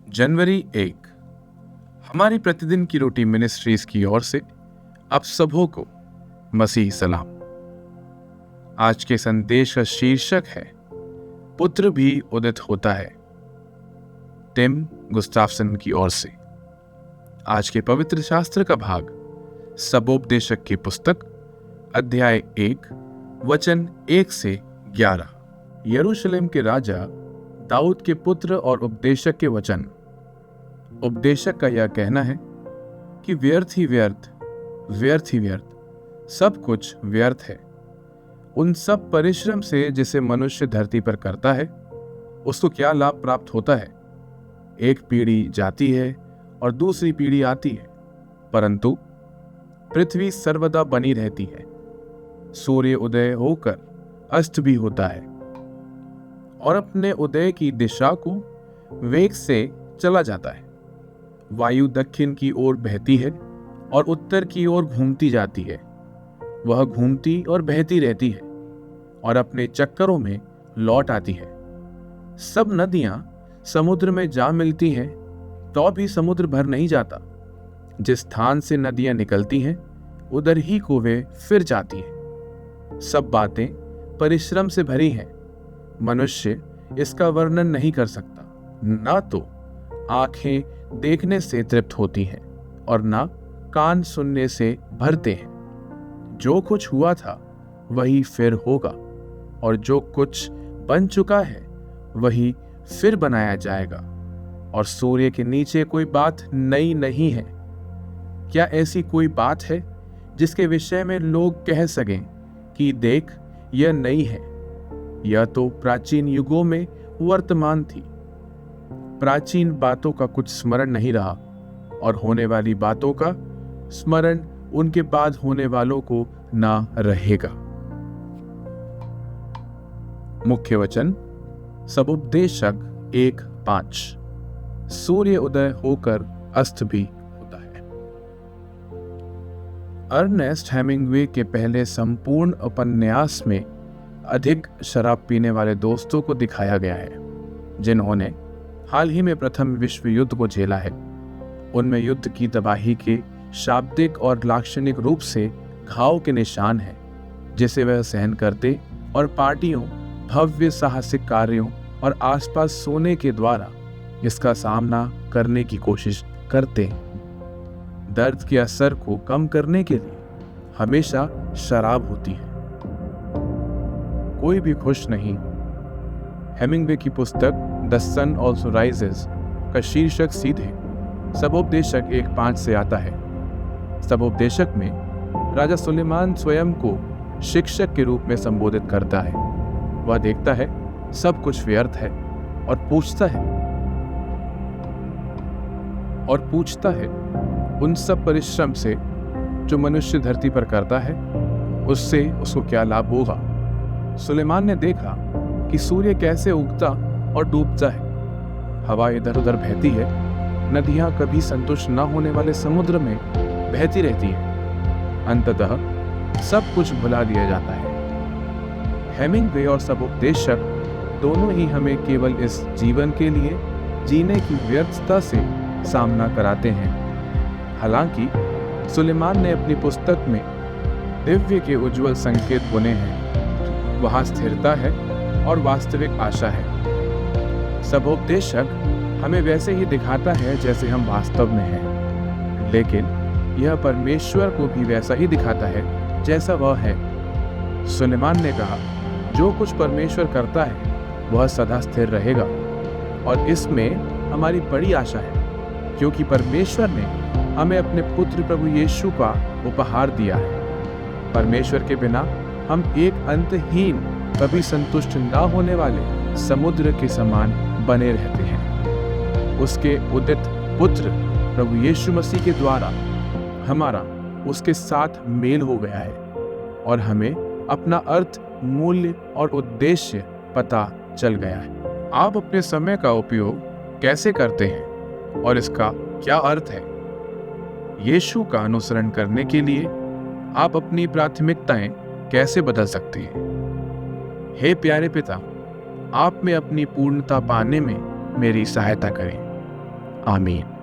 जनवरी 1 हमारी प्रतिदिन की रूटीन मिनिस्ट्रीज की ओर से आप सबों को मसीह सलाम। आज के संदेश का शीर्षक है पुत्र भी उदित होता है, टिम गुस्ताफसन की ओर से। आज के पवित्र शास्त्र का भाग सबोपदेशक की पुस्तक अध्याय 1 वचन 1 से 11। यरूशलेम के राजा दाऊद के पुत्र और उपदेशक के वचन। उपदेशक का यह कहना है कि व्यर्थ ही व्यर्थ, व्यर्थ ही व्यर्थ, सब कुछ व्यर्थ है। उन सब परिश्रम से जिसे मनुष्य धरती पर करता है उसको क्या लाभ प्राप्त होता है। एक पीढ़ी जाती है और दूसरी पीढ़ी आती है, परंतु पृथ्वी सर्वदा बनी रहती है। सूर्य उदय होकर अस्त भी होता है और अपने उदय की दिशा को वेग से चला जाता है। वायु दक्षिण की ओर बहती है और उत्तर की ओर घूमती जाती है। वह घूमती और बहती रहती है और अपने चक्करों में लौट आती है। सब नदियां समुद्र में जा मिलती हैं तो भी समुद्र भर नहीं जाता। जिस स्थान से नदियां निकलती हैं उधर ही को वे फिर जाती हैं। सब बातें परिश्रम से भरी हैं। मनुष्य इसका वर्णन नहीं कर सकता। ना तो आंखें देखने से तृप्त होती हैं और ना कान सुनने से भरते हैं। जो कुछ हुआ था वही फिर होगा और जो कुछ बन चुका है वही फिर बनाया जाएगा, और सूर्य के नीचे कोई बात नई नहीं है। क्या ऐसी कोई बात है जिसके विषय में लोग कह सकें कि देख यह नई है। यह तो प्राचीन युगों में वर्तमान थी। प्राचीन बातों का कुछ स्मरण नहीं रहा और होने वाली बातों का स्मरण उनके बाद होने वालों को ना रहेगा। मुख्य वचन सबोपदेशक 1:5। सूर्य उदय होकर अस्त भी होता है। अर्नेस्ट हेमिंग्वे के पहले संपूर्ण उपन्यास में अधिक शराब पीने वाले दोस्तों को दिखाया गया है जिन्होंने हाल ही में प्रथम विश्व युद्ध को झेला है। उनमें युद्ध की तबाही के शाब्दिक और लाक्षणिक रूप से घाव के निशान हैं जिसे वह सहन करते और पार्टियों, भव्य साहसिक कार्यों और आसपास सोने के द्वारा इसका सामना करने की कोशिश करते हैं। दर्द के असर को कम करने के लिए हमेशा शराब होती है। कोई भी खुश नहीं। हेमिंग्वे की पुस्तक द सन ऑल्सो राइजेस का शीर्षक सीधे सबोपदेशक 1:5 से आता है। सबोपदेशक में राजा सुलेमान स्वयं को शिक्षक के रूप में संबोधित करता है। वह देखता है सब कुछ व्यर्थ है और पूछता है उन सब परिश्रम से जो मनुष्य धरती पर करता है उससे उसको क्या लाभ होगा। सुलेमान ने देखा कि सूर्य कैसे उगता और डूबता है। हवा इधर उधर बहती है। नदियां कभी संतुष्ट न होने वाले समुद्र में बहती रहती हैं। अंततः सब कुछ भुला दिया जाता है। हेमिंग्वे और सबोपदेशक दोनों ही हमें केवल इस जीवन के लिए जीने की व्यर्थता से सामना कराते हैं। हालांकि सुलेमान ने अपनी पुस्तक में दिव्य के उज्जवल संकेत बुने हैं। वहां स्थिरता है और वास्तविक आशा है। सबोपदेशक हमें वैसे ही दिखाता है जैसे हम वास्तव में हैं, लेकिन यह परमेश्वर को भी वैसा ही दिखाता है जैसा वह है। सुलेमान ने कहा जो कुछ परमेश्वर करता है वह सदा स्थिर रहेगा, और इसमें हमारी बड़ी आशा है क्योंकि परमेश्वर ने हमें अपने पुत्र प्रभु यीशु का उपहार दिया है। परमेश्वर के बिना हम एक अंतहीन, कभी संतुष्ट ना होने वाले समुद्र के समान बने रहते हैं। उसके उदित पुत्र प्रभु यीशु मसीह के द्वारा हमारा उसके साथ मेल हो गया है और हमें अपना अर्थ, मूल्य और उद्देश्य पता चल गया है। आप अपने समय का उपयोग कैसे करते हैं और इसका क्या अर्थ है। यीशु का अनुसरण करने के लिए आप अपनी प्राथमिकताएं कैसे बदल सकते हैं। हे प्यारे पिता, आप में अपनी पूर्णता पाने में मेरी सहायता करें। आमीन।